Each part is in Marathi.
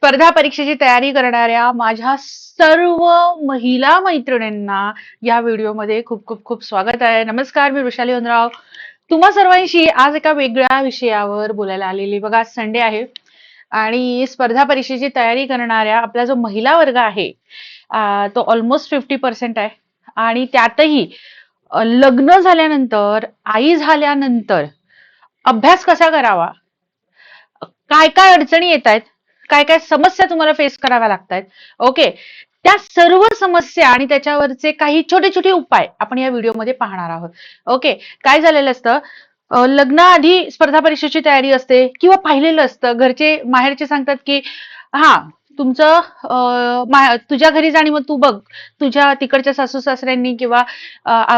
स्पर्धा परीक्षेची तयारी करणाऱ्या माझ्या सर्व महिला मैत्रिणींना या व्हिडिओमध्ये खूप खूप खूप स्वागत आहे. नमस्कार, मी वृषाली होनराव तुम्हा सर्वांशी आज एका वेगळ्या विषयावर बोलायला आलेली. बघा, आज संडे आहे आणि स्पर्धा परीक्षेची तयारी करणाऱ्या आपला जो महिला वर्ग आहे तो ऑलमोस्ट 50% आहे. आणि त्यातही लग्न झाल्यानंतर, आई झाल्यानंतर अभ्यास कसा करावा, काय काय अडचणी येत आहेत, काय काय समस्या तुम्हाला फेस कराव्या लागतात, ओके, त्या सर्व समस्या आणि त्याच्यावरचे काही छोटे छोटे उपाय आपण या व्हिडिओमध्ये पाहणार आहोत. ओके, काय झालेलं असतं, लग्नाआधी स्पर्धा परीक्षेची तयारी असते किंवा पाहिलेलं असतं, घरचे माहेरचे सांगतात की हा तुमचं तुझ्या घरी जा आणि मग तू बघ, तुझ्या तिकडच्या सासू सासऱ्यांनी किंवा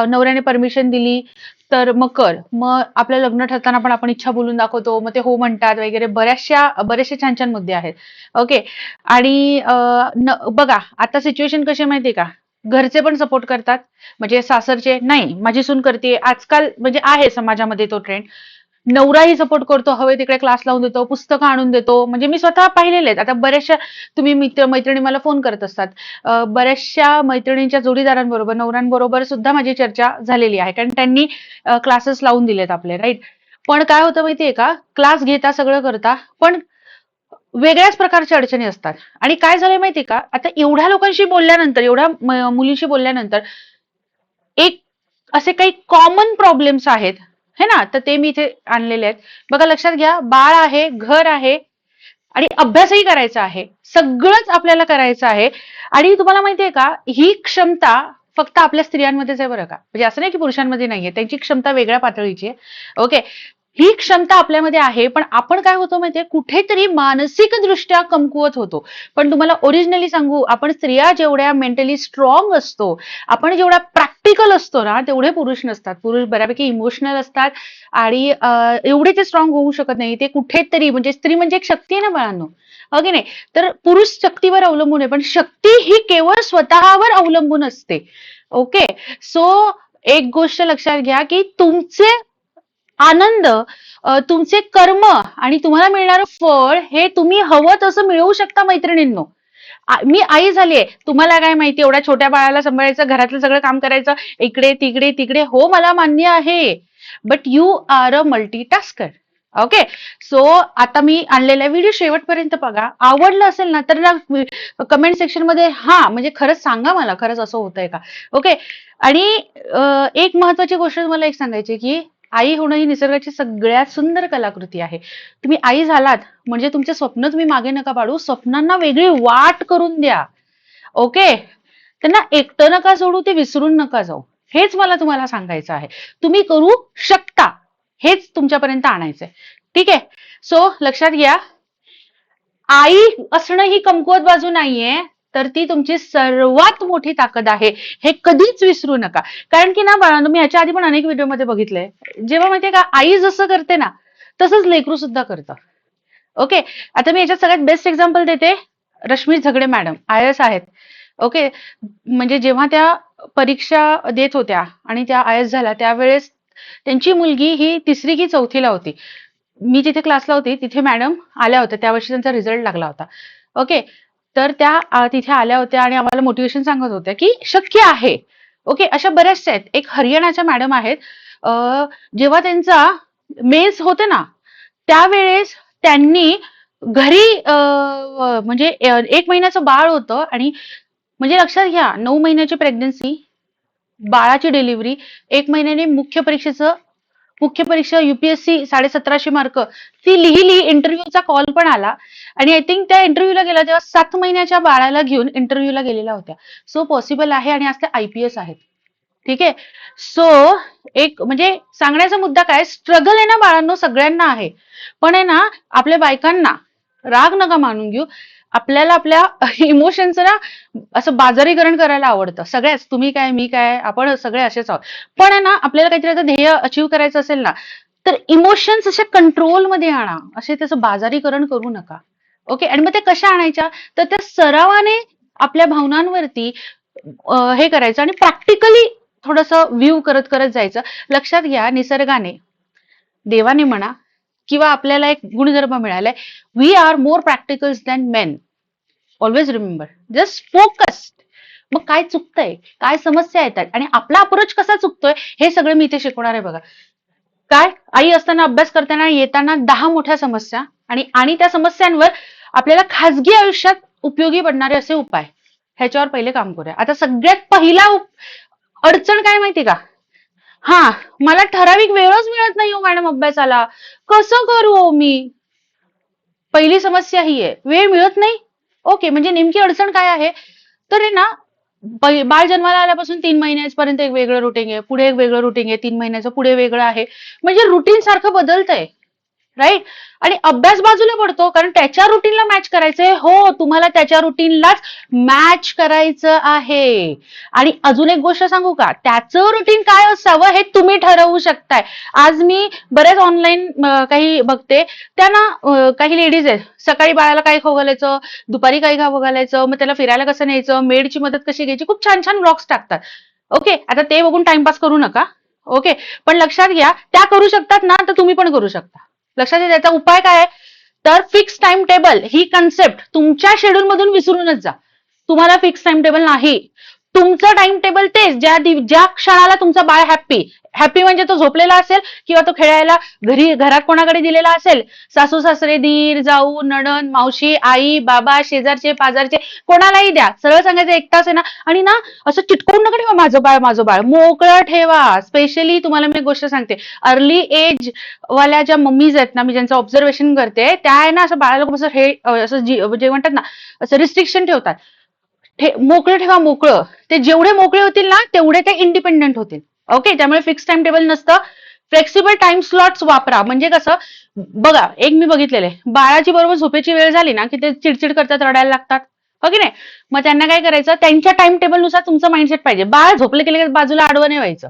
नवऱ्याने परमिशन दिली तर मग कर. मग आपलं लग्न ठरताना पण आपण इच्छा बोलून दाखवतो, मग ते हो म्हणतात वगैरे, बरेचसे छान छान मुद्दे आहेत. ओके, आणि बघा आता सिच्युएशन कशी माहितीये का, घरचे पण सपोर्ट करतात, म्हणजे सासरचे नाही माझी सून करते, आजकाल म्हणजे आहे समाजामध्ये तो ट्रेंड. नवराही सपोर्ट करतो, हवे तिकडे क्लास लावून देतो, पुस्तकं आणून देतो. म्हणजे मी स्वतः पाहिलेले आहेत. आता बऱ्याचशा तुम्ही मैत्रिणी मला फोन करत असतात, बऱ्याचशा मैत्रिणींच्या जोडीदारांबरोबर, नवऱ्यांबरोबर सुद्धा माझी चर्चा झालेली आहे, कारण त्यांनी क्लासेस लावून दिलेत आपले, राईट. पण काय होतं माहितीये का, क्लास घेता सगळं करता पण वेगळ्याच प्रकारच्या अडचणी असतात. आणि काय झालंय माहितीये का, आता एवढ्या लोकांशी बोलल्यानंतर, एवढ्या मुलींशी बोलल्यानंतर एक असे काही कॉमन प्रॉब्लेम्स आहेत है ना, तर ते मी इथे आणलेले आहेत. बघा, लक्षात घ्या, बाळ आहे, घर आहे आणि अभ्यासही करायचा आहे, सगळंच आपल्याला करायचं आहे. आणि तुम्हाला माहितीये का, ही क्षमता फक्त आपल्या स्त्रियांमध्येच आहे बरं का, म्हणजे असं नाही की पुरुषांमध्ये नाहीये, त्यांची क्षमता वेगळ्या पातळीची आहे. ओके, ही क्षमता आपल्यामध्ये आहे, पण आपण काय होतो माहितीये, कुठेतरी मानसिकदृष्ट्या कमकुवत होतो. पण तुम्हाला ओरिजिनली सांगू, आपण स्त्रिया जेवढ्या मेंटली स्ट्रॉंग असतो, आपण जेवढा प्रॅक्टिकल असतो ना, तेवढे पुरुष नसतात. पुरुष बऱ्यापैकी इमोशनल असतात आणि एवढे ते स्ट्रॉंग होऊ शकत नाही. ते कुठेतरी, म्हणजे स्त्री म्हणजे एक शक्ती आहे ना बाळांनो, ओके नाही, तर पुरुष शक्तीवर अवलंबून आहे, पण शक्ती ही केवळ स्वतःवर अवलंबून असते. ओके, सो एक गोष्ट लक्षात घ्या की तुमचे आनंद, तुमचे कर्म आणि तुम्हाला मिळणारं फळ हे तुम्ही हवं तसं मिळवू शकता मैत्रिणींनो. मी आई झालीये, तुम्हाला काय माहिती, एवढ्या छोट्या बाळाला सांभाळायचं, घरातलं सगळं काम करायचं, इकडे तिकडे तिकडे, हो मला मान्य आहे, but you are a multitasker. Okay, so आता मी आणलेला व्हिडिओ शेवटपर्यंत बघा. आवडलं असेल ना तर ना कमेंट सेक्शन मध्ये हा म्हणजे खरंच सांगा मला, खरंच असं होतंय का. ओके, आणि एक महत्वाची गोष्ट तुम्हाला एक सांगायची की आई होणं ही निसर्गाची सगळ्यात सुंदर कलाकृती आहे. तुम्ही आई झालात म्हणजे तुमचे स्वप्न तुम्ही मागे नका पाडू, स्वप्नांना वेगळी वाट करून द्या. ओके, त्यांना एकटं नका सोडू, ते विसरून नका जाऊ. हेच मला तुम्हाला सांगायचं आहे. तुम्ही करू शकता, हेच तुमच्यापर्यंत आणायचंय. ठीक आहे, सो लक्षात घ्या, आई असणं ही कमकुवत बाजू नाहीये, तर ती तुमची सर्वात मोठी ताकद आहे, हे कधीच विसरू नका. कारण की ना बाळांनो, मी ह्याच्या आधी पण अनेक व्हिडिओमध्ये बघितलंय, जेव्हा माहितीये का आई जसं करते ना तसंच लेकरू सुद्धा करतं. ओके, आता मी याच्यात सगळ्यात बेस्ट एक्झाम्पल देते, रश्मी झगडे मॅडम IAS आहेत. ओके, म्हणजे जेव्हा त्या परीक्षा देत होत्या आणि त्या IAS झाल्या, त्यावेळेस त्यांची मुलगी ही 3री की 4थीला होती. मी जिथे क्लासला होती तिथे मॅडम आल्या होत्या, त्या वर्षी त्यांचा रिझल्ट लागला होता. ओके, तर त्या तिथे आल्या होत्या आणि आम्हाला मोटिवेशन सांगत होत्या की शक्य आहे. ओके, अशा बऱ्याचशा आहेत. एक हरियाणाच्या मॅडम आहेत, जेव्हा त्यांचा मेन्स होते ना त्यावेळेस त्यांनी घरी म्हणजे 1 महिन्याचं बाळ होतं, आणि म्हणजे लक्षात घ्या, 9 महिन्याची प्रेग्नन्सी, बाळाची डिलिव्हरी, 1 महिन्याने मुख्य परीक्षा UPSC 1750 मार्क ती लिहिली, इंटरव्ह्यूचा कॉल पण आला, आणि आय थिंक त्या इंटरव्ह्यूला गेला तेव्हा 7 महिन्याच्या बाळाला घेऊन इंटरव्ह्यूला गेलेल्या होत्या. सो पॉसिबल आहे, आणि आज त्या IPS आहेत. ठीक आहे, सो एक म्हणजे सांगण्याचा मुद्दा काय, स्ट्रगल आहे ना बाळांनो सगळ्यांना आहे, पण आहे ना आपल्या बायकांना राग नका मानून घेऊ, आपल्याला आपल्या इमोशनचं ना असं बाजारीकरण करायला आवडतं. सगळ्याच, तुम्ही काय मी काय, आपण सगळे असेच आहोत. पण आहे ना आपल्याला काहीतरी आता ध्येय अचीव्ह करायचं असेल ना, तर इमोशन्स अशा कंट्रोलमध्ये आणा, असे त्याचं बाजारीकरण करू नका. ओके, आणि मग ते कशा आणायच्या, तर त्या सरावाने आपल्या भावनांवरती हे करायचं आणि प्रॅक्टिकली थोडंसं व्ह्यू करत करत जायचं. लक्षात घ्या, निसर्गाने, देवाने म्हणा किंवा आपल्याला एक गुणधर्म मिळालाय, we are more practicals than men. Always remember, just focused. मग काय चुकतंय, काय समस्या येतात आणि आपला अप्रोच कसा चुकतोय, हे सगळं मी इथे शिकवणार आहे बघा. काय, आई असताना, अभ्यास करताना, येताना 10 मोठ्या समस्या आणि आणि त्या समस्यांवर आपल्याला खाजगी आयुष्यात उपयोगी पडणारे असे उपाय, ह्याच्यावर पहिले काम करूया. आता सगळ्यात पहिला अडचण काय माहिती का? हा, मला ठराविक वेळच मिळत नाही हो मॅडम अभ्यासाला, कसं करू हो मी? पहिली समस्या ही आहे, वेळ मिळत नाही. ओके, म्हणजे नेमकी अडचण काय आहे? तर आहे ना, बाळ जन्माला आल्यापासून 3 महिन्यापर्यंत एक वेगळं रुटीन आहे, पुढे एक वेगळं रुटीन आहे, 3 महिन्याचं पुढे वेगळं आहे. म्हणजे रुटीन सारखं बदलतंय, राईट? आणि अभ्यास बाजूला पडतो, कारण त्याच्या रुटीनला मॅच करायचंय. हो, तुम्हाला त्याच्या रुटीनलाच मॅच करायचं आहे. आणि अजून एक गोष्ट सांगू का, त्याचं रुटीन काय असावं हे तुम्ही ठरवू शकताय. आज मी बरेच ऑनलाईन काही बघते, त्यांना काही लेडीज आहेत, सकाळी बाळाला काय खाऊ घालायचं, दुपारी काय खाऊ घालायचं, मग त्याला फिरायला कसं न्यायचं, मेडची मदत कशी घ्यायची, खूप छान छान ब्लॉग्स टाकतात. ओके, आता ते बघून टाइमपास करू नका. ओके, पण लक्षात घ्या, त्या करू शकतात ना, तर तुम्ही पण करू शकता. लक्षात घ्या, त्याचा उपाय काय आहे? तर फिक्स टाइम टेबल ही कन्सेप्ट तुमच्या शेड्यूल मधून विसरूनच जा. तुम्हाला फिक्स टाइम टेबल नाही. तुमचं टाइम टेबल तेच, ज्या क्षणाला तुमचं बाळ हॅप्पी, हॅप्पी म्हणजे तो झोपलेला असेल किंवा तो खेळायला घरात कोणाकडे दिलेला असेल, सासू सासरे, दीर, जाऊ, नणंद, मावशी, आई, बाबा, शेजारचे, पाजारचे, कोणालाही द्या. सरळ सांगायचं 1 तास आहे ना, आणि ना असं चिटकवून नका ठेवा, माझं बाळ माझं बाळ, मोकळं ठेवा. स्पेशली तुम्हाला मी एक गोष्ट सांगते, अर्ली एज वाल्या ज्या मम्मीज आहेत ना, मी ज्यांचं ऑब्झर्वेशन करते, त्या आहे ना, असं बाळाला असं हे असं जे म्हणतात ना, असं रिस्ट्रिक्शन ठेवतात. मोकळं ठेवा, मोकळं. ते जेवढे मोकळे होतील ना, तेवढे ते इंडिपेंडेंट होतील. ओके, त्यामुळे फिक्स टाइम टेबल नसतं. फ्लेक्सिबल टाइम स्लॉट्स वापरा. म्हणजे कसं, बघा, एक मी बघितलेलं आहे, बाळाची बरोबर झोपेची वेळ झाली ना, की ते चिडचिड करतात, रडायला लागतात, हो की नाही? मग त्यांना काय करायचं, त्यांच्या टाइम टेबलनुसार तुमचं माइंडसेट पाहिजे. बाळ झोपलं की लगेच बाजूला आडवं नाही व्हायचं.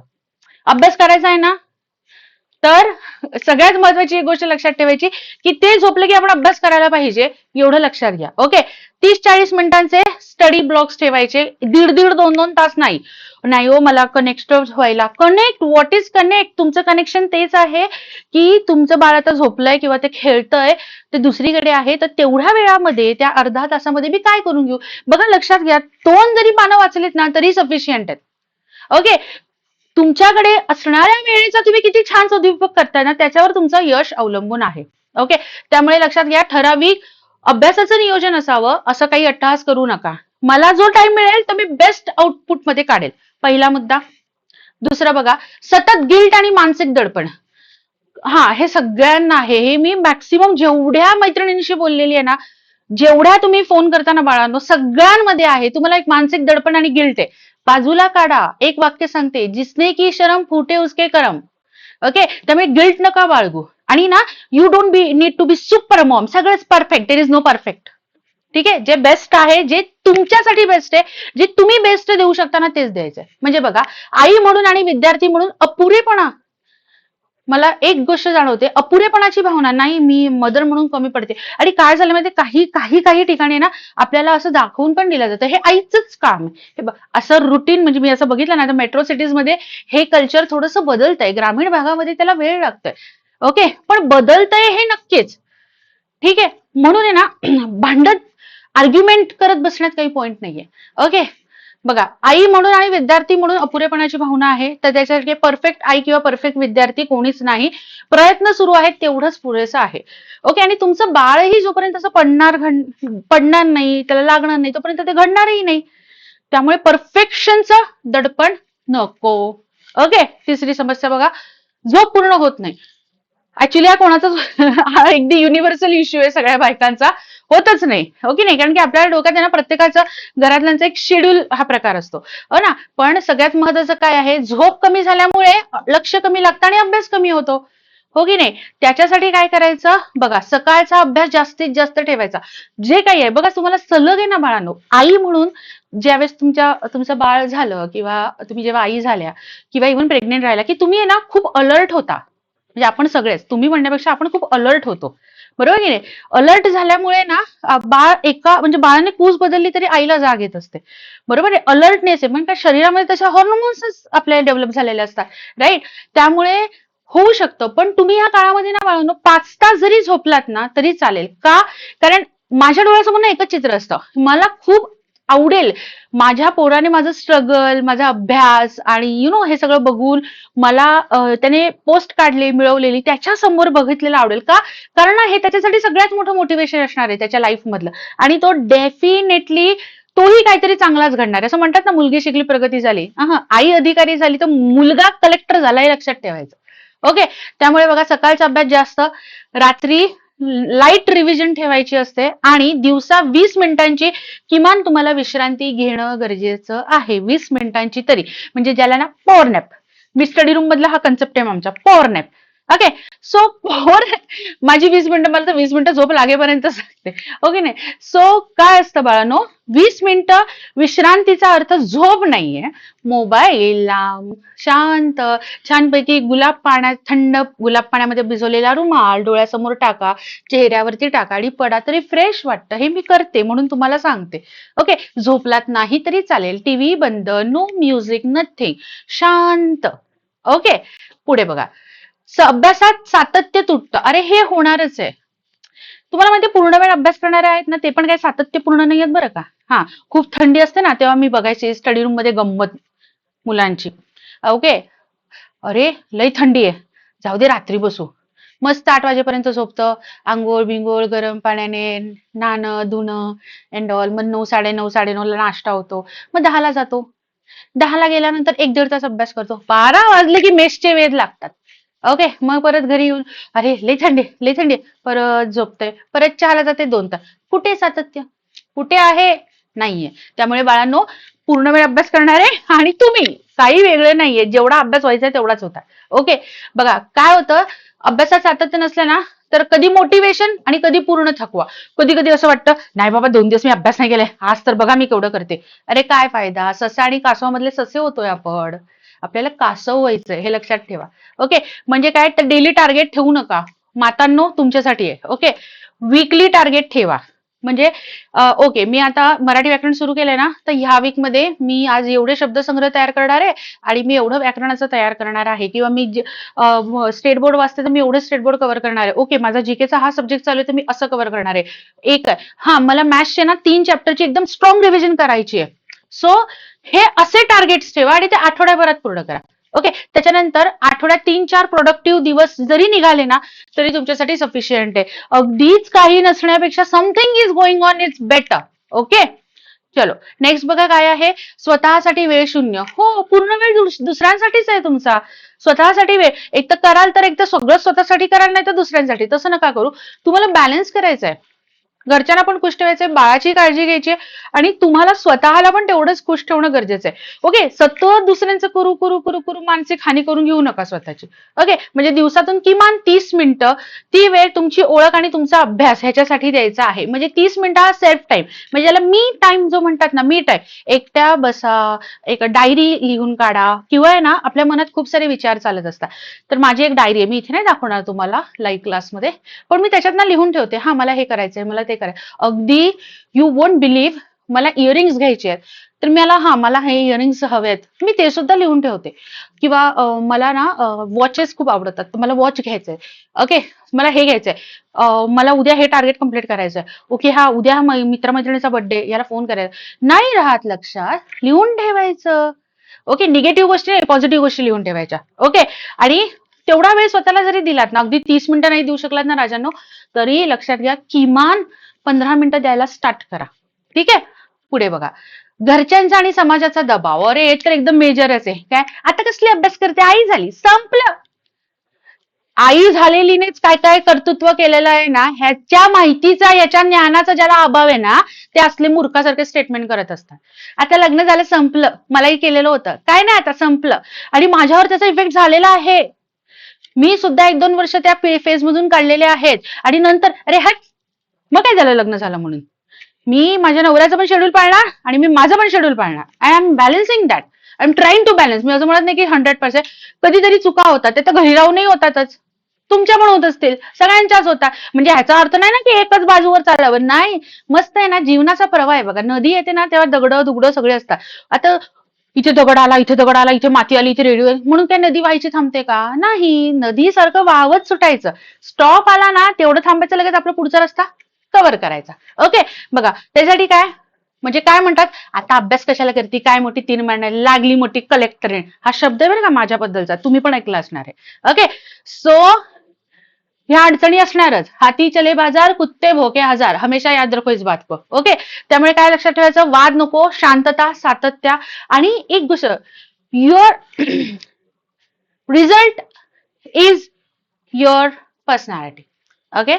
अभ्यास करायचा आहे ना, तर सगळ्यात महत्वाची एक गोष्ट लक्षात ठेवायची, की ते झोपले की आपण अभ्यास करायला पाहिजे, एवढं लक्षात घ्या. ओके, 30-40 मिनिटांचे स्टडी ब्लॉक्स ठेवायचे, दीड 2-2 तास नाही. नाही हो, मला कनेक्ट व्हायला. Connect, what is connect? तुमचं कनेक्शन तेच आहे की तुमचं बाळ आता झोपलंय किंवा ते खेळतंय, ते दुसरीकडे आहे, तर तेवढ्या वेळामध्ये, त्या अर्ध्या तासामध्ये मी काय करून घेऊ? बघा, लक्षात घ्या, 2 जरी पानं वाचलीत ना, तरी सफिशियंट आहेत. ओके, तुमच्याकडे असणाऱ्या वेळेचा तुम्ही किती छान सदुपयोग करताय ना, त्याच्यावर तुमचं यश अवलंबून आहे. ओके, त्यामुळे लक्षात घ्या, ठराविक अभ्यासाचं नियोजन असावं, असं काही अट्टहास करू नका. मला जो टाइम मिळेल तर मी बेस्ट आउटपुट मध्ये काढेल, पहिला मुद्दा. दुसरं बघा, सतत गिल्ट आणि मानसिक दडपण. हा, हे सगळ्यांना आहे. हे मी मॅक्सिमम जेवढ्या मैत्रिणींशी बोललेली आहे ना, जेवढ्या तुम्ही फोन करताना बाळांनो, सगळ्यांमध्ये आहे. तुम्हाला एक मानसिक दडपण आणि गिल्ट आहे, बाजूला काढा. एक वाक्य सांगते, जिसने की शरम फुटे उसके करम. ओके, त्यामुळे गिल्ट नका बाळगू. आणि ना, you don't need to be super mom. सगळंच perfect, there is no perfect. ठीक आहे, जे बेस्ट आहे, जे तुमच्यासाठी बेस्ट आहे, जे तुम्ही बेस्ट देऊ शकता ना, तेच द्यायचंय. म्हणजे बघा, आई म्हणून आणि विद्यार्थी म्हणून अपुरेपणा, मला एक गोष्ट जाणवते, अपुरेपणाची भावना नाही, मी मदर म्हणून कमी पडते. आणि काय झालं माहिती, काही ठिकाणी ना, आपल्याला असं दाखवून पण दिलं जातं, हे आईचंच काम आहे. असं रुटीन, म्हणजे मी असं बघितलं ना, तर मेट्रो सिटीज मध्ये हे कल्चर थोडंसं बदलतंय, ग्रामीण भागामध्ये त्याला वेळ लागतोय. ओके, पण बदलतंय हे नक्कीच. ठीक आहे, म्हणून आहे ना, भांडत आर्ग्युमेंट करत बसण्यात काही पॉइंट नाहीये. ओके, बघा, आई म्हणून आणि विद्यार्थी म्हणून अपुरेपणाची भावना आहे, तर त्याच्यासारखे परफेक्ट आई किंवा परफेक्ट विद्यार्थी कोणीच नाही. प्रयत्न सुरू आहेत, तेवढंच पुरेसं आहे. ओके, आणि तुमचं बाळही जोपर्यंत असं पडणार नाही, त्याला लागणार नाही, तोपर्यंत ते घडणारही नाही. त्यामुळे परफेक्शनचं दडपण नको. ओके, तिसरी समस्या बघा, झोप पूर्ण होत नाही. ऍक्च्युली हा कोणाचा हा अगदी युनिव्हर्सल इश्यू आहे, सगळ्या बायकांचा. होतच नाही, हो की नाही? कारण की आपल्या डोक्यात आहे ना, प्रत्येकाचं घरातल्यांचा एक शेड्यूल हा प्रकार असतो, हो ना. पण सगळ्यात महत्वाचं काय आहे, झोप कमी झाल्यामुळे लक्ष कमी लागतं आणि अभ्यास कमी होतो, हो की नाही? त्याच्यासाठी काय करायचं बघा, सकाळचा अभ्यास जास्तीत जास्त ठेवायचा. जे काही आहे बघा, तुम्हाला सलग आहे ना बाळांनो, आई म्हणून ज्यावेळेस तुमचं बाळ झालं, किंवा तुम्ही जेव्हा आई झाल्या, किंवा इव्हन प्रेग्नेंट राहिला, की तुम्ही आहे ना, खूप अलर्ट होता. म्हणजे आपण सगळेच, तुम्ही म्हणण्यापेक्षा आपण खूप अलर्ट होतो, बरोबर की नाही? अलर्ट झाल्यामुळे ना, बाळ म्हणजे बाळाने कूस बदलली तरी आईला जाग येत असते, बरोबर आहे? अलर्टनेस आहे, म्हणजे शरीरामध्ये तशा हॉर्मोन्स आपल्याला डेव्हलप झालेले असतात, राईट? त्यामुळे होऊ शकतं. पण तुम्ही या काळामध्ये ना बाळांनो, 5 तास जरी झोपलात ना, तरी चालेल. का? कारण माझ्या डोळ्यासमोर ना एकच चित्र असतं. मला खूप आवडेल माझ्या पोराने माझं स्ट्रगल, माझा अभ्यास आणि हे सगळं बघून मला त्याने पोस्ट काढली, मिळवलेली त्याच्यासमोर बघितलेलं आवडेल. का? कारण ना हे त्याच्यासाठी सगळ्यात मोठं मोटिव्हेशन असणार आहे त्याच्या लाईफमधलं आणि तो डेफिनेटली तोही काहीतरी चांगलाच घडणार आहे. असं म्हणतात ना, मुलगी शिकली प्रगती झाली. आई अधिकारी झाली तर मुलगा कलेक्टर झाला हे लक्षात ठेवायचं. ओके. त्यामुळे बघा सकाळचा अभ्यास जास्त, रात्री लाईट रिव्हिजन ठेवायची असते आणि दिवसा 20 मिनिटांची किमान तुम्हाला विश्रांती घेणं गरजेचं आहे. 20 मिनिटांची तरी, म्हणजे ज्याला ना पॉवर नॅप, मी स्टडी रूम मधला हा कन्सेप्ट आहे आमचा power nap. Okay. So power माझी 20 मिनिटं, मला तर 20 मिनिटं झोप लागेपर्यंत सांगते. ओके नाही. सो काय असतं बाळांनो, 20 मिनिटं विश्रांतीचा अर्थ झोप नाहीये. मोबाईल लांब, शांत, छानपैकी गुलाब पाण्यात, थंड गुलाब पाण्यामध्ये भिजवलेला रुमाल डोळ्यासमोर टाका, चेहऱ्यावरती टाका आणि पडा तरी फ्रेश वाटतं. हे मी करते म्हणून तुम्हाला सांगते. ओके. झोपलात नाही तरी चालेल, टीव्ही बंद, नो म्युझिक, नथिंग, शांत. ओके. पुढे बघा, अभ्यासात सातत्य तुटतं. अरे हे होणारच आहे. तुम्हाला माहिती पूर्ण वेळ अभ्यास करणारे आहेत ना, ते पण काही सातत्यपूर्ण नाही आहेत बरं का. हा, खूप थंडी असते ना तेव्हा मी बघायचे स्टडी रूम मध्ये गंमत मुलांची. ओके. अरे लई थंडी आहे, जाऊ दे रात्री बसू. मस्त 8 वाजेपर्यंत झोपतं, आंघोळ बिंगोळ गरम पाण्याने, नाणं धुणं अँड ऑल. मग 9, 9:30, 9:30 ला नाश्ता होतो, मग 10ला जातो. 10ला गेल्यानंतर 1-1.5 तास अभ्यास करतो. 12 वाजले की मेसचे वेध लागतात. ओके. मग परत घरी येऊन अरे लई थंडी, लई थंडी, परत झोपतंय, परत 4ला जाते 2 तास. कुठे सातत्य? कुठे आहे? नाहीये. त्यामुळे बाळांनो, पूर्ण वेळ अभ्यास करणारे आणि तुम्ही काही वेगळं नाहीये. जेवढा अभ्यास व्हायचा तेवढाच होता. ओके. बघा काय होतं, अभ्यासात सातत्य नसलं ना तर कधी मोटिवेशन आणि कधी पूर्ण थकवा. कधी कधी असं वाटतं नाही बाबा 2 दिवस मी अभ्यास नाही केलाय, आज तर बघा मी केवढं करते. अरे काय फायदा, ससा आणि कासवामधले ससे होतोय आपण. आपल्याला कासव व्हायचंय हे लक्षात ठेवा. ओके. म्हणजे काय, तर डेली टार्गेट ठेवू नका मातांनो, तुमच्यासाठी आहे. ओके. वीकली टार्गेट ठेवा. म्हणजे ओके, मी आता मराठी व्याकरण सुरू केलंय ना, तर ह्या वीक मध्ये मी आज एवढे शब्दसंग्रह तयार करणार आहे आणि मी एवढं व्याकरणाचं तयार करणार आहे, किंवा मी स्टेट बोर्ड वाचते तर मी एवढं स्टेट बोर्ड कव्हर करणार आहे. ओके. माझा जीकेचा हा सब्जेक्ट चालू आहे तर मी असं कव्हर करणार आहे. एक आहे. हा, मला मॅथ्सचे ना 3 चॅप्टरची एकदम स्ट्रॉंग रिव्हिजन करायची आहे. सो हे असे टार्गेट्स ठेवा आणि ते आठवड्याभरात पूर्ण करा. ओके. त्याच्यानंतर आठवड्यात 3-4 प्रोडक्टिव्ह दिवस जरी निघाले ना तरी तुमच्यासाठी सफिशियंट आहे. अगदीच काही नसण्यापेक्षा something is going on it's better. Okay. चलो नेक्स्ट बघा काय आहे, स्वतःसाठी वेळ शून्य. हो, पूर्ण वेळ दुसऱ्यांसाठीच आहे तुमचा. स्वतःसाठी वेळ एक तर कराल तर एक तर सगळं स्वतःसाठी कराल, नाही तर दुसऱ्यांसाठी. तसं नका करू. तुम्हाला बॅलन्स करायचं आहे. घरच्यांना पण खुश ठेवायचंय, बाळाची काळजी घ्यायची आणि तुम्हाला स्वतःला पण तेवढंच खुश ठेवणं गरजेचं आहे. ओके. सतत दुसऱ्यांचं करू करू करू करू मानसिक हानी करून घेऊ नका स्वतःची. ओके. म्हणजे दिवसातून किमान 30 मिनिटं ती वेळ तुमची ओळख आणि तुमचा अभ्यास ह्याच्यासाठी द्यायचा आहे. म्हणजे 30 मिनिटं हा सेल्फ टाइम, म्हणजे याला मी टाइम जो म्हणतात ना, मी टाइम. एकट्या बसा, एक डायरी लिहून काढा, किंवा आहे ना आपल्या मनात खूप सारे विचार चालत असतात. तर माझी एक डायरी आहे, मी इथे नाही दाखवणार तुम्हाला लाईव्ह क्लासमध्ये, पण मी त्याच्यात ना लिहून ठेवते. हा, मला हे करायचंय, मला ते करायचं. अगदी यू वोंट बिलीव्ह, मला इयरिंग्स घ्यायचे आहेत तर मला हे इयरिंग्स हवेत, मी ते सुद्धा लिहून ठेवते. किंवा मला ना वॉचेस खूप आवडतात तर मला वॉच घ्यायचंय. ओके. मला हे घ्यायचंय, मला उद्या हे टार्गेट कम्प्लीट करायचंय. ओके. हा, उद्या मित्रमैत्रिणीचा बर्थडे, याला फोन करायचा. नाही राहत लक्षात, लिहून ठेवायचं. ओके. निगेटिव्ह गोष्टी नाही, पॉझिटिव्ह गोष्टी लिहून ठेवायच्या. ओके. आणि तेवढा वेळ स्वतःला जरी दिलात ना, अगदी 30 मिनिटं नाही देऊ शकलात ना राजांनो, तरी लक्षात घ्या किमान 15 मिनिटं द्यायला स्टार्ट करा. ठीक आहे. पुढे बघा, घरच्यांचा आणि समाजाचा दबाव. अरे तर एकदम मेजरच आहे. काय आता कसली अभ्यास करते, आई झाली, संपलं. आई झालेलीनेच काय काय कर्तृत्व केलेलं आहे ना, ह्याच्या माहितीचा, याच्या ज्ञानाचा ज्याला अभाव आहे ना, ते असले मूर्खासारखे स्टेटमेंट करत असतात. आता लग्न झालं, संपलं, मलाही केलेलं होतं, काय नाही आता संपलं, आणि माझ्यावर त्याचा इफेक्ट झालेला आहे. मी सुद्धा 1-2 वर्ष त्या फेज मधून काढलेले आहेत आणि नंतर अरे हट, मग काय झालं लग्न झालं म्हणून. मी माझ्या नवऱ्याचं पण शेड्यूल पाळणार आणि मी माझं पण शेड्यूल पाळणार. I am balancing that. I am trying to balance. मी असं म्हणत नाही की 100%. कधीतरी चुका होतात, ते तर घरी राहूनही होतातच, तुमच्या पण होत असतील, सगळ्यांच्याच होतात. म्हणजे ह्याचा अर्थ नाही ना की एकच बाजूवर चालावं, नाही. मस्त आहे ना, जीवनाचा प्रवाह आहे बघा. नदी येते ना तेव्हा दगडं दुगडं सगळे असतात. आता इथे दगड आला, इथे दगड आला, इथे माती आली, इथे रेडिओ, म्हणून काय नदी व्हायची थांबते का? नाही. नदी सारखं वाहवत सुटायचं. स्टॉप आला ना तेवढं थांबायचं, लगेच आपला पुढचा रस्ता कव्हर करायचा. ओके, बघा त्यासाठी काय म्हणजे काय म्हणतात, आता अभ्यास कशाला करते, काय मोठी 3 महिने लागली मोठी कलेक्टर, हा शब्द आहे बरं का माझ्याबद्दलचा, तुम्ही पण ऐकला असणार आहे. ओके, सो ह्या अडचणी असणारच. हाती चले बाजार, कुत्ते भोके हजार, हमेशा याद रखो इस बात को. ओके, त्यामुळे काय लक्षात ठेवायचं, वाद नको, शांतता, सातत्य, आणि एक गोष्ट, your result is your personality. Okay,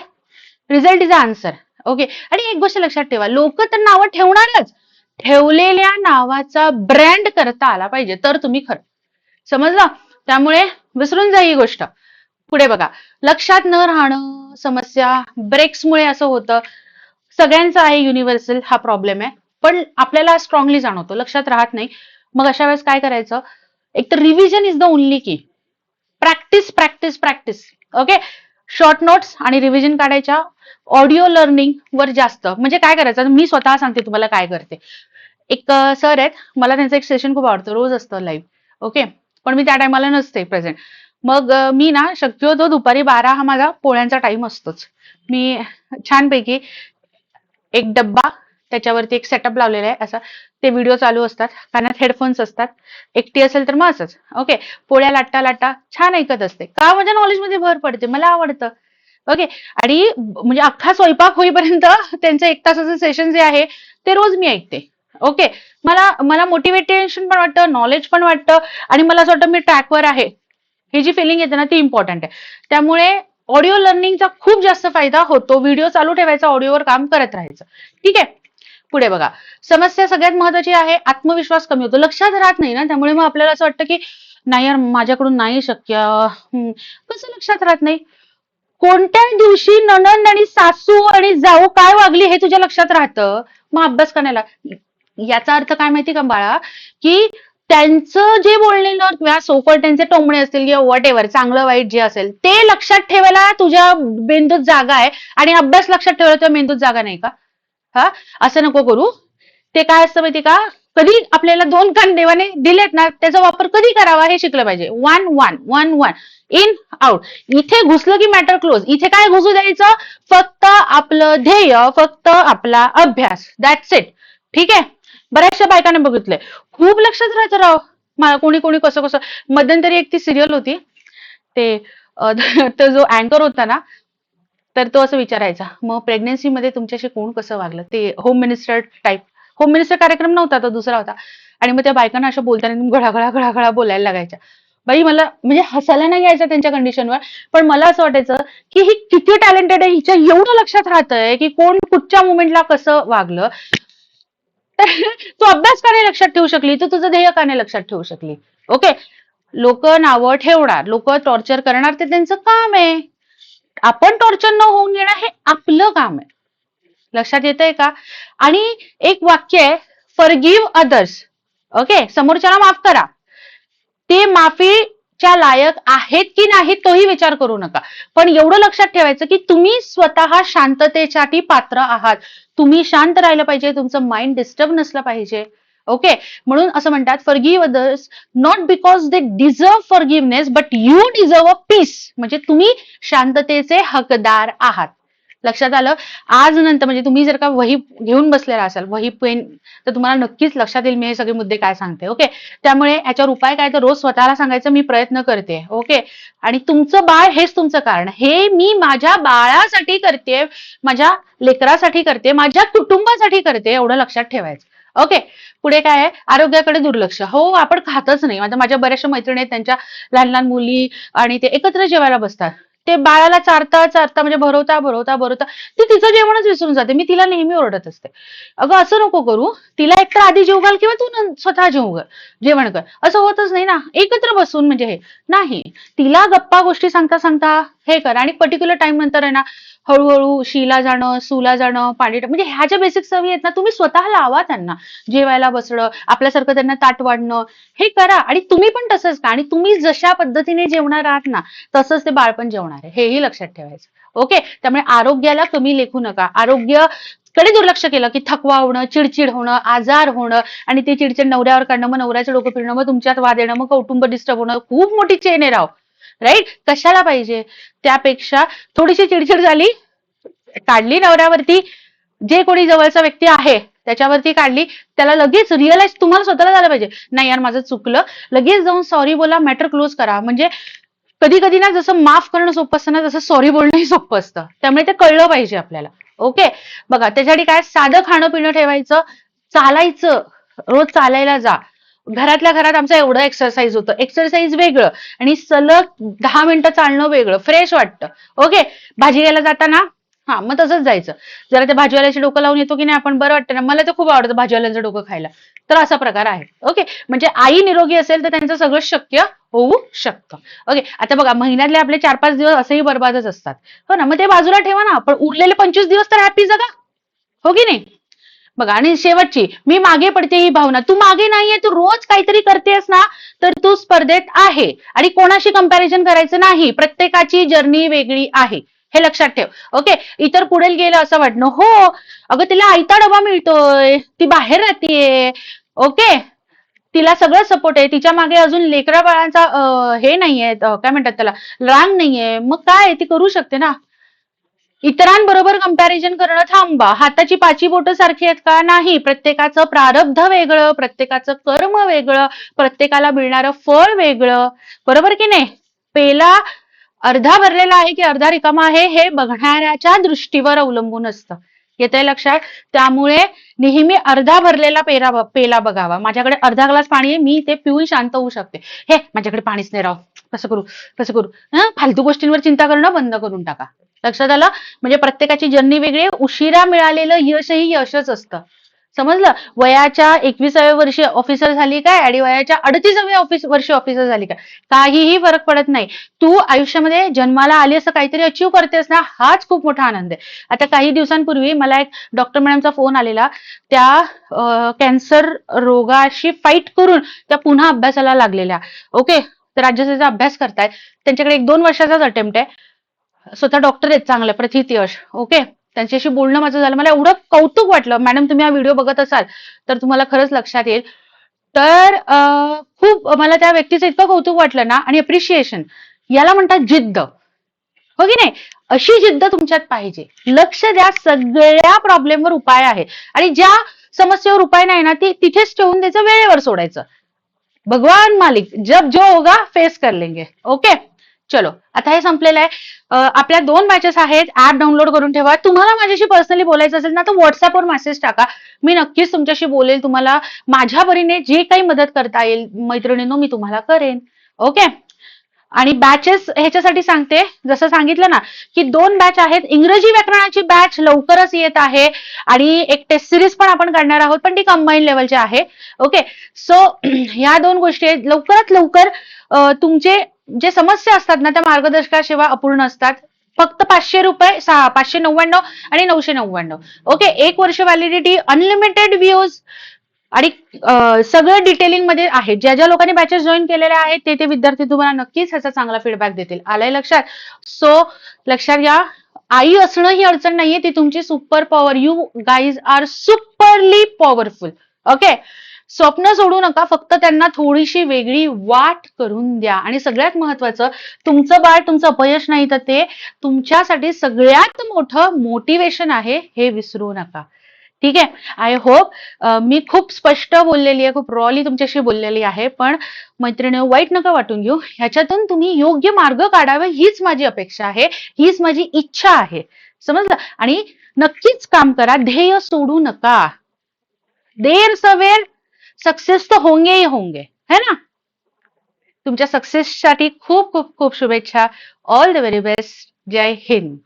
result is a answer. Okay, आणि एक गोष्ट लक्षात ठेवा, लोक तर नावं ठेवणारच, ठेवलेल्या नावाचा ब्रँड करता आला पाहिजे तर तुम्ही खरं. समजलं? त्यामुळे विसरून जा ही गोष्ट. पुढे बघा, लक्षात न राहणं समस्या, ब्रेक्समुळे असं होतं. सगळ्यांचा आहे, युनिव्हर्सल हा प्रॉब्लेम आहे, पण आपल्याला स्ट्रॉंगली जाणवतो, लक्षात राहत नाही. मग अशा वेळेस काय करायचं, एक तर रिव्हिजन इज द ओनली की. Practice practice practice. Okay, short notes आणि रिव्हिजन काढायच्या. ऑडिओ लर्निंग वर जास्त, म्हणजे काय करायचं, मी स्वतः सांगते तुम्हाला काय करते. एक सर आहेत, मला त्यांचं एक सेशन खूप आवडतं, रोज असतं लाईव्ह. ओके, पण मी त्या टायमाला नसते प्रेझेंट. मग मी ना शक्यतो दुपारी 12 हा माझा पोळ्यांचा टाइम असतोच. मी छानपैकी एक डब्बा, त्याच्यावरती एक सेटअप लावलेला आहे असा, ते व्हिडिओ चालू असतात, कानात हेडफोन्स असतात, एकटी असेल तर मग असंच. ओके, पोळ्या लाटता लाटता छान ऐकत असते, का माझ्या नॉलेजमध्ये भर पडते, मला आवडतं. ओके, आणि म्हणजे अख्खा स्वयंपाक होईपर्यंत त्यांचं 1 तासाचं सेशन जे आहे ते रोज मी ऐकते. ओके, मला मला मोटिवेटेशन पण वाटतं, नॉलेज पण वाटतं, आणि मला असं वाटतं मी ट्रॅकवर आहे, ही जी फिलिंग येते ना ती इम्पॉर्टंट आहे. त्यामुळे ऑडिओ लर्निंगचा खूप जास्त फायदा होतो. व्हिडिओ चालू ठेवायचा, ऑडिओवर काम करत राहायचं. ठीक आहे, पुढे बघा, समस्या सगळ्यात महत्वाची आहे, आत्मविश्वास कमी होतो, लक्षात राहत नाही ना, त्यामुळे मग आपल्याला असं वाटतं की नाही यार माझ्याकडून नाही शक्य. कसं लक्षात राहत नाही, कोणत्या दिवशी नणंद आणि सासू आणि जाऊ काय वागली हे तुझ्या लक्षात राहतं, मग अभ्यास करायला. याचा अर्थ काय माहिती का बाळा, की त्यांचं जे बोललेलं किंवा सोकॉल्ड त्यांचे टोमणे असतील किंवा व्हॉट एव्हर, चांगलं वाईट जे असेल ते लक्षात ठेवायला तुझ्या मेंदूत जागा आहे, आणि अभ्यास लक्षात ठेवायला तुझ्या मेंदूत जागा नाही का? हा, असं नको करू. ते काय असतं माहिती का, कधी आपल्याला 2 कान देवाने दिलेत ना, त्याचा वापर कधी करावा हे शिकलं पाहिजे. One one one one, in out. इथे घुसलं की मॅटर क्लोज, इथे काय घुसू द्यायचं, फक्त आपलं ध्येय, फक्त आपला अभ्यास, दॅट्स इट. ठीक आहे, बऱ्याचशा बायकांना बघितलंय, खूप लक्षात राहायचं राव, मला कोणी कोणी कसं कसं. मध्यंतरी एक ती सिरियल होती, ते तो जो अँकर होता ना, तर तो असं विचारायचा, मग प्रेग्नन्सीमध्ये तुमच्याशी कोण कसं वागलं, ते home minister type. Home minister कार्यक्रम नव्हता, तो दुसरा होता. आणि मग त्या बायकांना अशा बोलताना घळाघळा घळाघळा बोलायला लागायच्या. बाई मला म्हणजे हसायला नाही यायचं त्यांच्या कंडिशनवर, पण मला असं वाटायचं की ही किती टॅलेंटेड आहे, हिच्या एवढं लक्षात राहतंय की कोण कुठच्या मुवमेंटला कसं वागलं. तर तू अभ्यास का नाही लक्षात ठेवू शकली, तू तुझं ध्येय का नाही लक्षात ठेवू शकली. ओके, लोक नावं ठेवणार, लोक टॉर्चर करणार, ते त्यांचं काम आहे. आपण टॉर्चर न होऊन घेणं हे आपलं काम आहे. लक्षात येतंय का? आणि एक वाक्य आहे, फॉरगिव्ह अदर्स. ओके, समोरच्याला माफ करा. ते माफीच्या लायक आहेत की नाही तोही विचार करू नका, पण एवढं लक्षात ठेवायचं की तुम्ही स्वतः शांततेसाठी पात्र आहात. तुम्ही शांत राहिलं पाहिजे, तुमचं माइंड डिस्टर्ब नसलं पाहिजे. ओके, म्हणून असं म्हणतात, forgive others not because they deserve forgiveness but you deserve a peace. म्हणजे तुम्ही शांततेचे हकदार आहात. लक्षात आलं? आज नंतर म्हणजे तुम्ही जर का वही घेऊन बसलेला असाल, वही पेन, तर तुम्हाला नक्कीच लक्षात येईल मी हे सगळे मुद्दे काय सांगते. ओके, त्यामुळे याच्यावर उपाय काय, तर रोज स्वतःला सांगायचं मी प्रयत्न करते. ओके, आणि तुमचं बाळ हेच तुमचं कारण, हे मी माझ्या बाळासाठी करते, माझ्या लेकरासाठी करते, माझ्या कुटुंबासाठी करते, एवढं लक्षात ठेवायचं. ओके, पुढे काय आहे, आरोग्याकडे दुर्लक्ष. हो, आपण खातच नाही. माझ्या बऱ्याचशा मैत्रिणी आहेत, त्यांच्या लहान लहान मुली आणि ते एकत्र जेवायला बसतात, ते बाळाला चारता चारता म्हणजे भरवता भरवता भरवता ती तिचं जेवणच विसरून जाते. मी तिला नेहमी ओरडत असते, अगं असं नको करू, तिला एकतर आधी जेव घाल किंवा तू स्वतः जेवण कर. असं होतच नाही ना, एकत्र बसून म्हणजे हे नाही, तिला गप्पा गोष्टी सांगता सांगता हे कर, आणि पर्टिक्युलर टाइम नंतर आहे ना हळूहळू शीला जाणं, सूला जाणं, पाणी म्हणजे ह्या ज्या बेसिक सवयी आहेत ना, तुम्ही स्वतः लावा त्यांना. जेवायला बसणं, आपल्यासारखं त्यांना ताट वाढणं, हे करा. आणि तुम्ही पण तसंच का, आणि तुम्ही जशा पद्धतीने जेवणार आहात ना तसंच ते बाळ पण जेवणार आहे, हेही लक्षात ठेवायचं. ओके, त्यामुळे आरोग्याला कमी लेखू नका. आरोग्य कडे दुर्लक्ष केलं की थकवा होणं, चिडचिड होणं, आजार होणं, आणि ते चिडचिड नवऱ्यावर काढणं, मग नवऱ्याचं डोकं फिरणं, मग तुमच्यात वाद येणं, मग कौटुंब डिस्टर्ब होणं, खूप मोठी चेन आहे राव. राईट, कशाला पाहिजे. त्यापेक्षा थोडीशी चिडचिड झाली, काढली नवऱ्यावरती, जे कोणी जवळचा व्यक्ती आहे त्याच्यावरती काढली, त्याला लगेच रिअलाइज तुम्हाला स्वतःला झालं पाहिजे, नाही यार माझं चुकलं, लगेच जाऊन सॉरी बोला, मॅटर क्लोज करा. म्हणजे कधी कधी ना जसं माफ करणं सोपं असतं ना, तसं सॉरी बोलणंही सोपं असतं. त्यामुळे ते कळलं पाहिजे आपल्याला. ओके. बघा त्याच्यासाठी काय, साधं खाणं पिणं ठेवायचं, चालायचं, रोज चालायला जा. घरातल्या घरात आमचं एवढं एक्सरसाइज होतं, एक्सरसाइज वेगळं आणि सलग 10 मिनिटं चालणं वेगळं, फ्रेश वाटतं. ओके. भाजी घ्यायला जाताना हा मग तसंच जायचं, जरा त्या भाजीवाल्याचे डोकं लावून येतो की नाही आपण, बरं वाटतं ना, मला तर खूप आवडतं भाजीवाल्यांचं डोकं खायला. तर असा प्रकार आहे. ओके. म्हणजे आई निरोगी असेल तर त्यांचं सगळं शक्य होऊ शकतं. ओके. आता बघा महिन्यातले आपले 4-5 दिवस असेही बरबादच असतात. हो ना, मग ते बाजूला ठेवा ना, पण उरलेले 25 दिवस तर हॅपी जगा. हो की नाही? बघा आणि शेवटची, मी मागे पडते ही भावना, तू मागे नाहीये, तू रोज काहीतरी करतेस ना, तर तू स्पर्धेत आहे. आणि कोणाशी कंपॅरिझन करायचं नाही, प्रत्येकाची जर्नी वेगळी आहे, हे लक्षात ठेव. ओके. इतर पुढे गेलं असं वाटणं, हो अगं तिला आयता डबा मिळतोय, ती बाहेर राहतीये. ओके. तिला सगळं सपोर्ट आहे, तिच्या मागे अजून लेकरा बाळांचा हे नाहीये, काय म्हणतात त्याला, रांग नाहीये, मग काय ती करू शकते ना. इतरांबरोबर कंपॅरिझन करणं थांबा. हाताची पाची बोटं सारखी आहेत का? नाही. प्रत्येकाचं प्रारब्ध वेगळं, प्रत्येकाचं कर्म वेगळं, प्रत्येकाला मिळणारं फळ वेगळं. बरोबर की नाही? पेला अर्धा भरलेला आहे की अर्धा रिकामा आहे, हे बघणाऱ्याच्या दृष्टीवर अवलंबून असतं. येतंय लक्षात? त्यामुळे नेहमी अर्धा भरलेला पेला बघावा. माझ्याकडे अर्धा ग्लास पाणी आहे, मी ते पिऊन शांत होऊ शकते. हे माझ्याकडे पाणीच नाही राव, कसं करू कसं करू. फालतू गोष्टींवर चिंता करणं बंद करून टाका. लक्षात आलं? म्हणजे प्रत्येकाची जर्नी वेगळी आहे. उशिरा मिळालेलं यशही यशच असतं. समजलं? वयाच्या 21व्या वर्षी ऑफिसर झाली काय आणि वयाच्या 38व्या वर्षी ऑफिसर झाली काय, काहीही फरक पडत नाही. तू आयुष्यामध्ये जन्माला आली असं काहीतरी अचीव्ह करतेस ना, हाच खूप मोठा आनंद आहे. आता काही दिवसांपूर्वी मला एक डॉक्टर मॅडमचा फोन आलेला. त्या कॅन्सर रोगाशी फाईट करून त्या पुन्हा अभ्यासाला लागलेल्या. ओके. तर राज्यसेवेचा अभ्यास करतायत. त्यांच्याकडे 1-2 वर्षाचाच अटेम्प्ट आहे. स्वतः डॉक्टर आहेत चांगले, प्रथित यश. ओके. त्यांच्याशी बोलणं माझं झालं, मला एवढं कौतुक वाटलं. मॅडम तुम्ही हा व्हिडिओ बघत असाल तर तुम्हाला खरंच लक्षात येईल. तर खूप मला त्या व्यक्तीचं इतकं कौतुक वाटलं ना, आणि अप्रिशिएशन, याला म्हणतात जिद्द. हो की नाही? अशी जिद्द तुमच्यात पाहिजे. लक्ष द्या, सगळ्या प्रॉब्लेमवर उपाय आहे. आणि ज्या समस्येवर उपाय नाही ना, ती तिथेच ठेवून द्यायचं, वेळेवर सोडायचं. भगवान मालिक जब जो होगा फेस कर लेंगे. ओके. चलो आता हे संपलेलं आहे. आपल्या 2 बॅचेस आहेत, ऍप डाउनलोड करून ठेवा. तुम्हाला माझ्याशी पर्सनली बोलायचं असेल ना, तर व्हॉट्सअपवर मेसेज टाका, मी नक्कीच तुमच्याशी बोलेल. तुम्हाला माझ्या परीने जे काही मदत करता येईल मैत्रिणींनो, मी तुम्हाला करेन. ओके. आणि बॅचेस ह्याच्यासाठी सांगते, जसं सांगितलं ना की 2 बॅच आहेत. इंग्रजी व्याकरणाची बॅच लवकरच येत आहे आणि एक टेस्ट सिरीज पण आपण काढणार आहोत, पण ती कंबाईन लेवलची आहे. ओके. सो ह्या 2 गोष्टी आहेत. लवकरात लवकर तुमचे जे समस्या असतात ना, त्या मार्गदर्शकाशिवाय अपूर्ण असतात. फक्त ₹500, 599 आणि 999. ओके. 1 वर्ष व्हॅलिडिटी, अनलिमिटेड व्ह्यूज आणि सगळं डिटेलिंग मध्ये आहे. ज्या ज्या लोकांनी बॅचेस जॉईन केलेल्या आहेत ते विद्यार्थी तुम्हाला नक्कीच ह्याचा चांगला फीडबॅक देतील. आलंय लक्षात? सो लक्षात घ्या, आई असणं ही अडचण नाहीये, ती तुमची super power. You guys are superly powerful. Okay. स्वप्न सोडू नका, फक्त त्यांना थोडीशी वेगळी वाट करून द्या. आणि सगळ्यात महत्वाचं, तुमचं बाळ तुमचं अपयश नाही, तर ते तुमच्यासाठी सगळ्यात मोठं मोटिवेशन आहे, हे विसरू नका. ठीक आहे. आय होप मी खूप स्पष्ट बोललेली आहे, खूप रॉली तुमच्याशी बोललेली आहे, पण मैत्रिणी वाईट नका वाटून घेऊ. ह्याच्यातून तुम्ही योग्य मार्ग काढावे, हीच माझी अपेक्षा आहे, हीच माझी इच्छा आहे. समजलं? आणि नक्कीच काम करा, ध्येय सोडू नका. देर सवेर सक्सेस तो होंगे ही होंगे, है ना? तुमच्या सक्सेससाठी खूप खूप खूप शुभेच्छा. All the very best. जय हिंद.